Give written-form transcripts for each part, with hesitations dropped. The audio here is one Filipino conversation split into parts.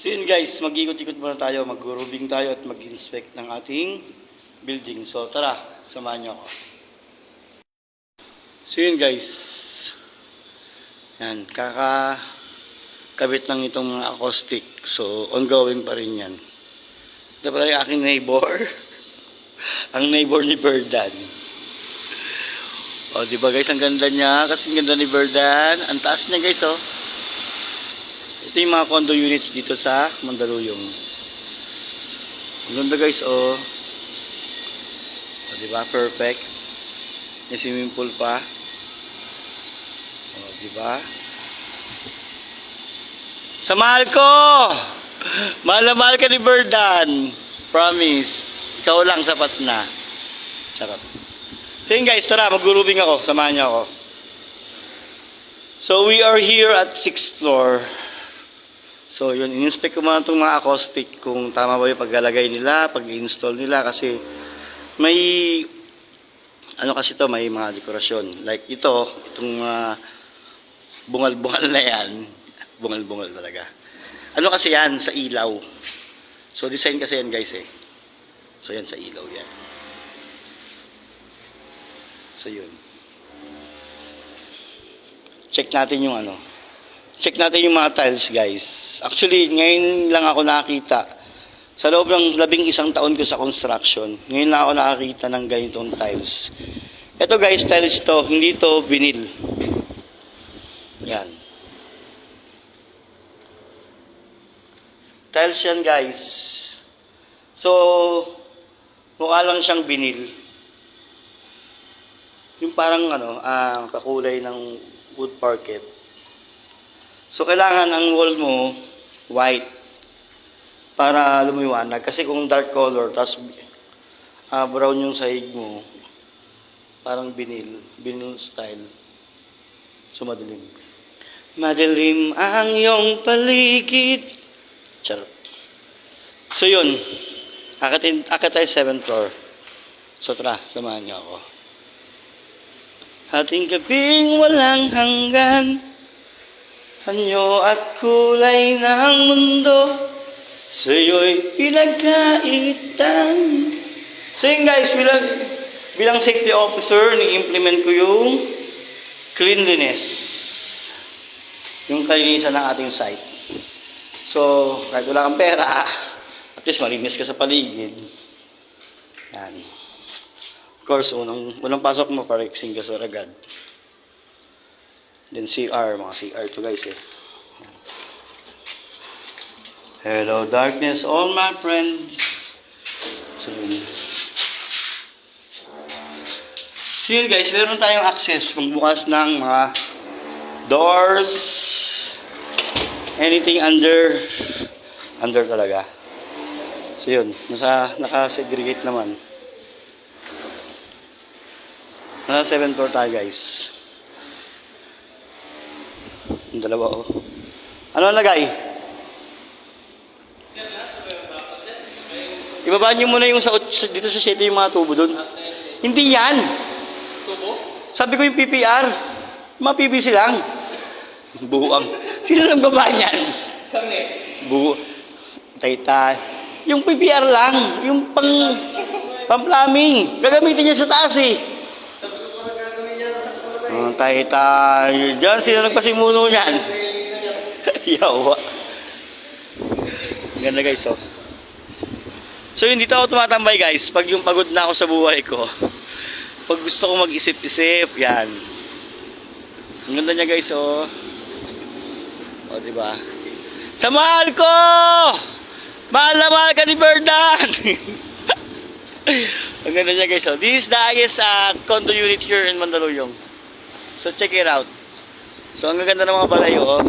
So yun guys, mag-ikot-ikot muna tayo, mag-grooving tayo at mag-inspect ng ating building. So tara, samahan niyo ako. So yun guys, yan, kakakabit lang itong mga acoustic. So ongoing pa rin yan. Ito pala yung aking neighbor, ang neighbor ni Berdan. O diba guys, ang ganda niya, kasi ang ganda ni Berdan. Ang taas niya guys oh. Ito yung mga condo units dito sa Mandaluyong. Ang ganda guys oh. O diba, perfect. May swimming pool pa. O diba. Sa mahal ko! Mahal na mahal ka ni Berdan. Promise. Ikaw lang sapat na. Charot. So yun guys, tara, mag-grooving ako. Samahan niyo ako. So we are here at 6th floor. So yun, in-inspect ko muna itong mga acoustic kung tama ba yung paglalagay nila, pag-install nila kasi may ano kasi to, may mga dekorasyon. Like ito, itong bungal-bungal na yan. Bungal-bungal talaga. Ano kasi yan? Sa ilaw. So design kasi yan guys eh. So yan sa ilaw yan. So yun. Check natin yung ano. Check natin yung mga tiles guys. Actually, ngayon lang ako nakakita. Sa loob ng 11 taon ko sa construction, ngayon lang ako nakakita ng ganitong tiles. Ito guys, tiles to. Hindi to vinyl. Yan. Tiles yan guys. So, mukha lang siyang vinyl. Yung parang ano, kakulay ng wood parquet. So kailangan ang wall mo white para lumiwanag. Kasi kung dark color, tapos brown yung sahig mo, parang vinyl style. So madilim. Madilim ang iyong paligid. Charot. So yun, akit tayo 7th floor. So tara, samahan niyo ako. Ating gabing walang hanggan, anyo at kulay ng mundo, sa'yo'y pinagkaitan. So yun guys, bilang safety officer, ni-implement ko yung cleanliness. Yung kalinisan ng ating site. So, kahit wala kang pera, at least malinis ka sa paligid. Yan. Of course, unang pasok mo, parexing ka sa agad. Then CR, mga CR to guys eh. Hello darkness, all my friends. So yun guys, meron tayong access magbukas ng mga doors, anything under talaga. So yun, naka-segregate naman. Nasa 7th floor tayo guys. Yung dalawa oh. Ano nalagay? Ibaba niyo muna yung dito sa 7 yung mga tubo doon. Hindi yan. Tubo? Sabi ko yung PPR. Mga PVC lang. Buang. Sino nang baba niyan? Kami. Taytay. Yung PPR lang. Yung pang-plumbing. Gagamitin niya sa taas eh. Tayo. Diyan, sino nagpasimuno niyan? Yawa. Ganda guys, oh. So, yun, dito ako tumatambay guys. Pag yung pagod na ako sa buhay ko. Pag gusto ko mag-isip-isip, yan. Ang ganda niya guys, oh. O, diba? Sa mahal ko! Mahal na mahal ka ni Berdan! Ang ganda niya guys, oh. This is the highest condo unit here in Mandaluyong. So check it out. So ang ganda ng mga balay oh.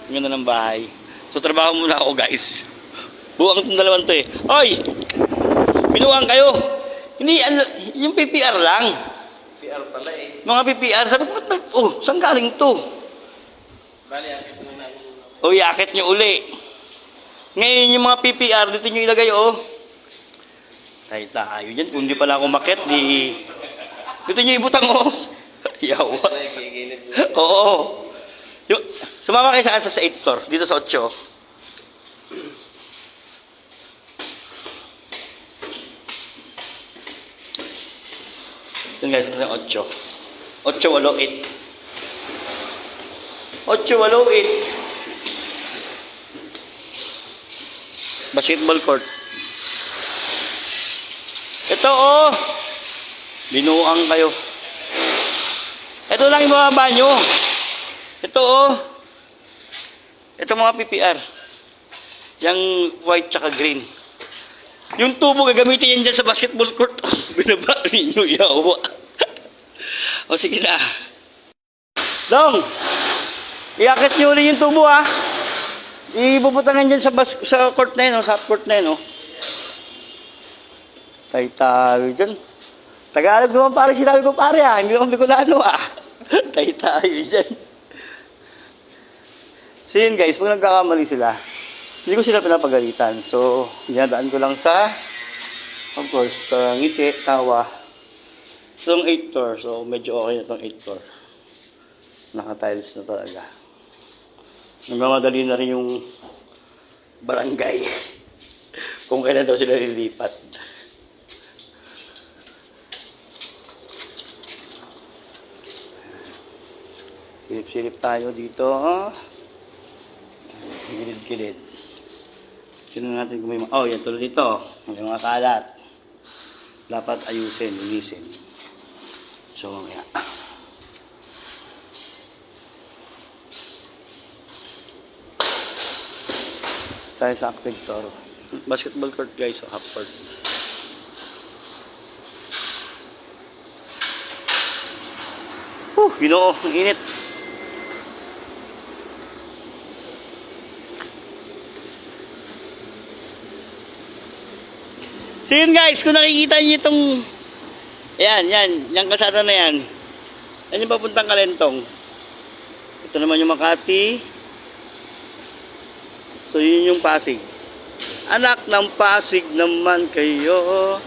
Ang ganda ng bahay. So trabaho muna ako guys. Buwang itong dalawang to eh. Oy! Binuwang kayo. Hindi, yung PPR lang. PPR pala eh. Mga PPR. Sabi ko, oh, saan galing to? Bali, akit muna. Oh, yakit nyo uli. Ngayon yung mga PPR, dito nyo ilagay oh. Tayo dyan. Kung di pala ako makit, dito nyo ibutang oh. Yawa. Oo. Sumama kayo sa 8th floor, dito sa 8. Yun guys, ito yung 8. 8-8-8. 8-8-8. Basketball court. Ito oh. Binuang kayo. Ito lang yung mga banyo. Ito oh. Ito mga PPR. Yung white tsaka green. Yung tubo gagamitin yan dyan sa basketball court. Binaba ninyo, yawa. O sige na. Dong! Iakit nyo ulit yung tubo ha. Ipuputangan dyan sa court na yun, sa court na yun. Tayo dyan. Tagalog naman pare sinabi ko pare ha. Hindi naman Bicolano ha. Tayo dyan. So yun guys, pag nagkakamali sila, hindi ko sila pinapagalitan. So, dinadaan ko lang sa, of course, sa ngiti, tawa. So, yung 8 door. So, medyo okay na itong 8 door. Naka-tiles na talaga. Nagmamadali na rin yung barangay. Kung kailan daw sila lilipat. Silip-silip tayo dito. Gilid-gilid. Tignan natin kung may oh, yan tulad dito. May mga kalat. Dapat ayusin, linisin. So, yan. Tayo sa active basketball court guys, so half court. Ginoo, ang init. So yun guys, kung nakikita niyo itong yung kalsada na yan. Yan yung papuntang Kalentong. Ito naman yung Makati. So yun yung Pasig. Anak ng Pasig naman kayo.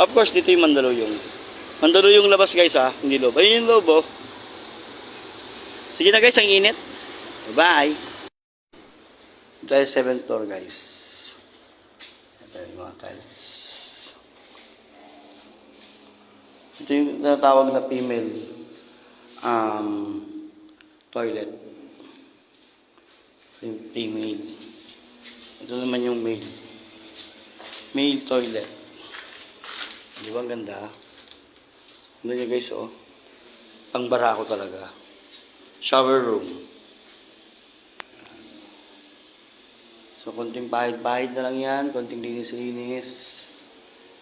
Of course, dito yung Mandaluyong. Mandaluyong labas guys ha, hindi loob. Ayun yung loob oh. Sige na guys, ang init. Bye! Dahil 7th floor guys. Ito yung mga tiles. Ito yung tinatawag na female toilet. Yung female. Ito naman yung male. Male toilet. Di ba ang ganda? Ganda niya guys oh. Pang barako talaga. Shower room. So, konting pahid-pahid na lang yan. Konting linis-linis.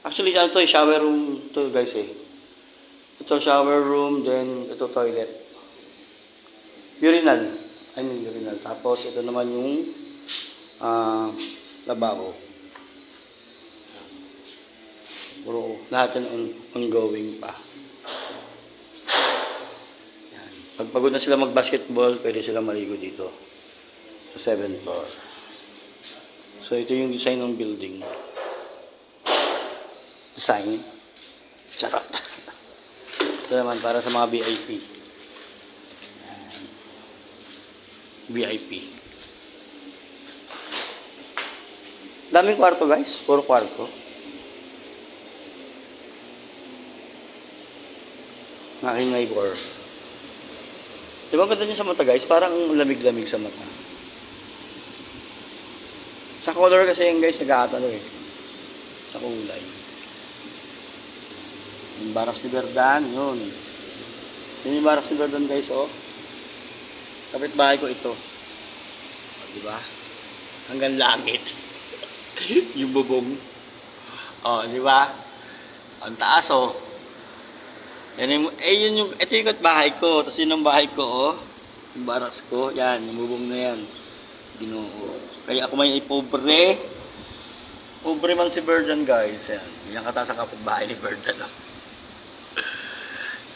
Actually, ano to eh, shower room to guys eh. Ito shower room, then ito toilet. Urinal. Urinal. Tapos, ito naman yung lababo. Puro, lahat yan ongoing pa. Yan. Pag pagod na sila mag-basketball, pwede sila maligo dito. Sa 7th floor. So, ito yung design ng building. Design. Charot. Ito naman para sa mga VIP. Ayan. VIP. Daming kwarto guys. Puro kwarto. Ng aking neighbor. Diba ang ganda niya sa mata guys? Parang lamig-lamig sa mata. Sa color kasi yung guys nag-aatalo eh. Sa kulay. Yung Barracks ni Verdan, yun. Yun yung Barracks ni Verdan guys, oh. Kapit bahay ko ito. O, diba? Hanggang langit. Yung bubong. O, diba? Ang taas, oh. Yan yung, yun yung, ito yung bahay ko. Tapos yun ang bahay ko, oh. Yung Barracks ko. Yan, yung bubong na yan. Ginoo. Kaya ako may pobre. Pobre man si Verdan guys. Yan. Yan kata sa kapitbahay ni Verdan.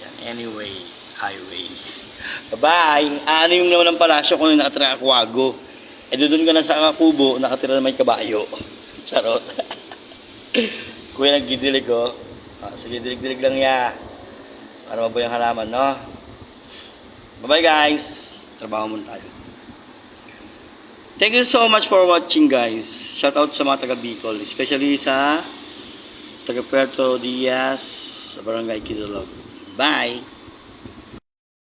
Yan. Anyway. Highway. Bye-bye. Ano yung naman ng palasyo kung yung nakatira Aquago. E doon ka na sa kubo, nakatira na may kabayo. Charot. Kuya nagdidilig oh. Sige, dilig-dilig lang ya. Para mabuhay ang halaman, no? Bye-bye guys. Trabaho muna tayo. Thank you so much for watching guys. Shout out sa mga taga Bicol, especially sa taga Puerto Diaz, sa Barangay Kidulog. Bye!